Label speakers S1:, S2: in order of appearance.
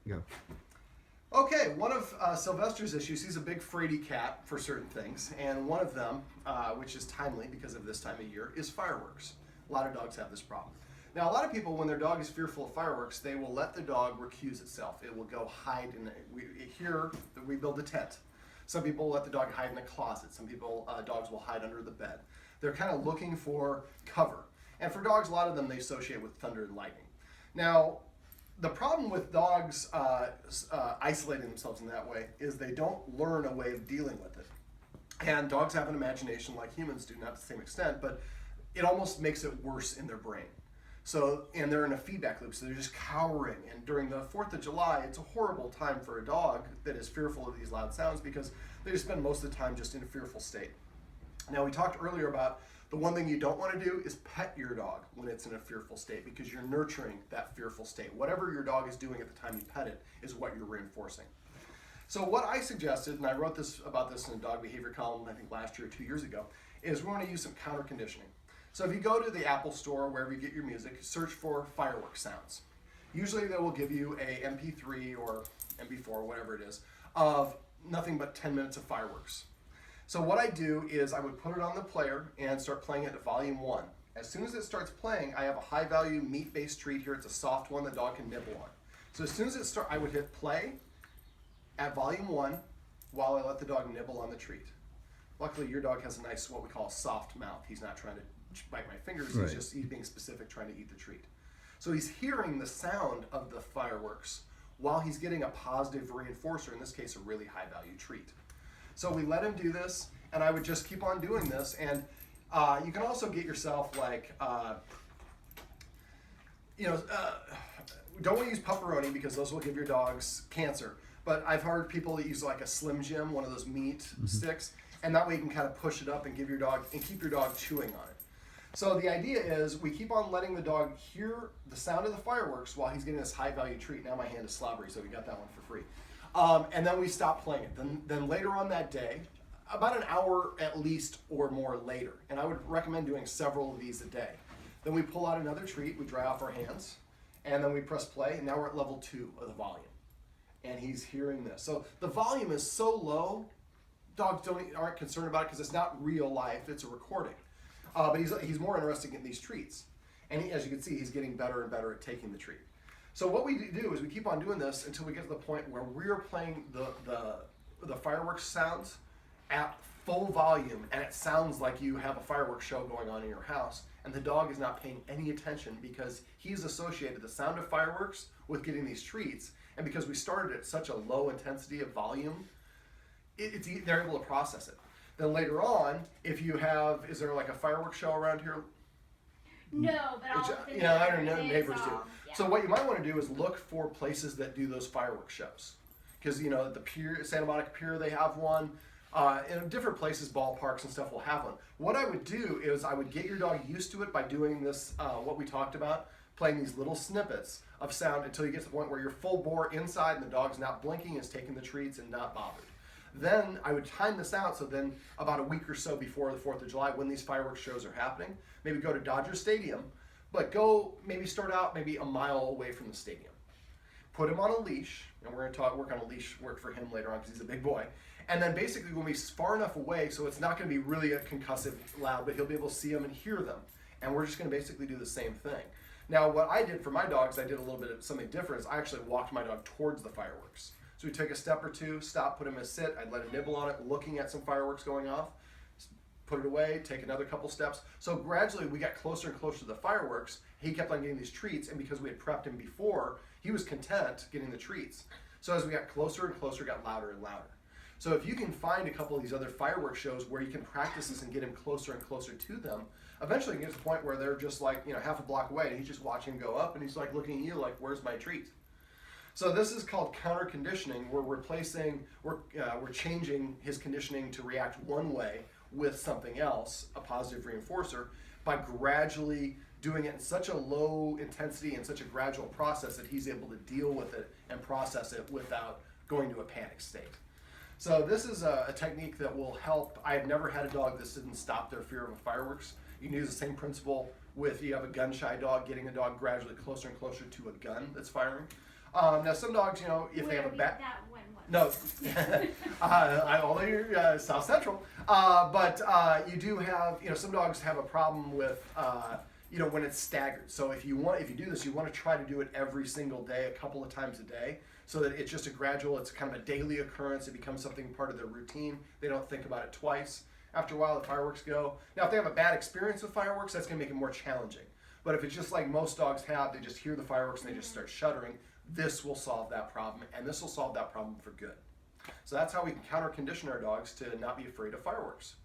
S1: Go.
S2: Okay, one of Sylvester's issues, he's a big fraidy cat for certain things, and one of them, which is timely because of this time of year, is fireworks. A lot of dogs have this problem. Now, a lot of people, when their dog is fearful of fireworks, they will let the dog recuse itself. It will go hide in here, we build a tent. Some people let the dog hide in a closet. Some people, dogs will hide under the bed. They're kind of looking for cover. And for dogs, a lot of them, they associate with thunder and lightning. Now, the problem with dogs isolating themselves in that way is they don't learn a way of dealing with it. And dogs have an imagination like humans do, not to the same extent, but it almost makes it worse in their brain. So, and they're in a feedback loop, so they're just cowering. And during the 4th of July, it's a horrible time for a dog that is fearful of these loud sounds because they just spend most of the time just in a fearful state. Now, we talked earlier about the one thing you don't want to do is pet your dog when it's in a fearful state because you're nurturing that fearful state. Whatever your dog is doing at the time you pet it is what you're reinforcing. So what I suggested, and I wrote about this in a dog behavior column, I think last year or 2 years ago, is we want to use some counter conditioning. So if you go to the Apple store, wherever you get your music, search for fireworks sounds. Usually they will give you a MP3 or MP4, whatever it is, of nothing but 10 minutes of fireworks. So what I do is I would put it on the player and start playing it at volume 1. As soon as it starts playing, I have a high value meat-based treat here. It's a soft one the dog can nibble on. So as soon as it starts, I would hit play at volume 1 while I let the dog nibble on the treat. Luckily, your dog has a nice, what we call a soft mouth. He's not trying to bite my fingers.
S1: Right.
S2: He's being specific, trying to eat the treat. So he's hearing the sound of the fireworks while he's getting a positive reinforcer, in this case, a really high value treat. So we let him do this, and I would just keep on doing this. And you can also get yourself like, don't want to use pepperoni because those will give your dogs cancer. But I've heard people that use like a Slim Jim, one of those meat sticks, and that way you can kind of push it up and give your dog and keep your dog chewing on it. So the idea is we keep on letting the dog hear the sound of the fireworks while he's getting this high value treat. Now my hand is slobbery, so we got that one for free. And then we stop playing it. Then later on that day, about an hour at least or more later, and I would recommend doing several of these a day. Then we pull out another treat, we dry off our hands, and then we press play, and now we're at level 2 of the volume. And he's hearing this. So the volume is so low, dogs aren't concerned about it because it's not real life, it's a recording. But he's more interested in these treats. And as you can see, he's getting better and better at taking the treat. So what we do is we keep on doing this until we get to the point where we're playing the fireworks sounds at full volume, and it sounds like you have a fireworks show going on in your house, and the dog is not paying any attention because he's associated the sound of fireworks with getting these treats, and because we started at such a low intensity of volume, they're able to process it. Then later on, if you have, is there like a fireworks show around here?
S3: No, but all
S2: I don't know, neighbors do.
S3: Yeah.
S2: So what you might want to do is look for places that do those fireworks shows, because at the pier, Santa Monica Pier, they have one. In different places, ballparks and stuff will have one. What I would do is I would get your dog used to it by doing this, what we talked about, playing these little snippets of sound until you get to the point where you're full bore inside and the dog's not blinking, is taking the treats and not bothered. Then I would time this out, so then about a week or so before the 4th of July, when these fireworks shows are happening, maybe go to Dodger Stadium, but maybe start out maybe a mile away from the stadium. Put him on a leash, and we're going to work on a leash work for him later on because he's a big boy. And then basically we'll be far enough away so it's not going to be really a concussive loud, but he'll be able to see them and hear them. And we're just going to basically do the same thing. Now what I did for my dogs, I did a little bit of something different, is I actually walked my dog towards the fireworks. So we take a step or two, stop, put him in a sit, I'd let him nibble on it, looking at some fireworks going off, put it away, take another couple steps. So gradually we got closer and closer to the fireworks. He kept on getting these treats, and because we had prepped him before, he was content getting the treats. So as we got closer and closer, it got louder and louder. So if you can find a couple of these other fireworks shows where you can practice this and get him closer and closer to them, eventually you get to the point where they're just like, half a block away, and he's just watching them go up, and he's like looking at you like, where's my treat? So this is called counter conditioning, where we're changing his conditioning to react one way with something else, a positive reinforcer, by gradually doing it in such a low intensity and such a gradual process that he's able to deal with it and process it without going to a panic state. So this is a technique that will help. I have never had a dog that didn't stop their fear of fireworks. You can use the same principle with, you have a gun-shy dog, getting a dog gradually closer and closer to a gun that's firing. Now some dogs, you know, if they have a bad...
S3: That one was.
S2: No, although you're South Central, but you do have, you know, some dogs have a problem with, you know, when it's staggered. So if you do this, you want to try to do it every single day, a couple of times a day, so that it's just a gradual, it's kind of a daily occurrence. It becomes something part of their routine. They don't think about it twice. After a while, the fireworks go. Now, if they have a bad experience with fireworks, that's going to make it more challenging. But if it's just like most dogs have, they just hear the fireworks and they just start shuddering, this will solve that problem, and this will solve that problem for good. So that's how we can counter condition our dogs to not be afraid of fireworks.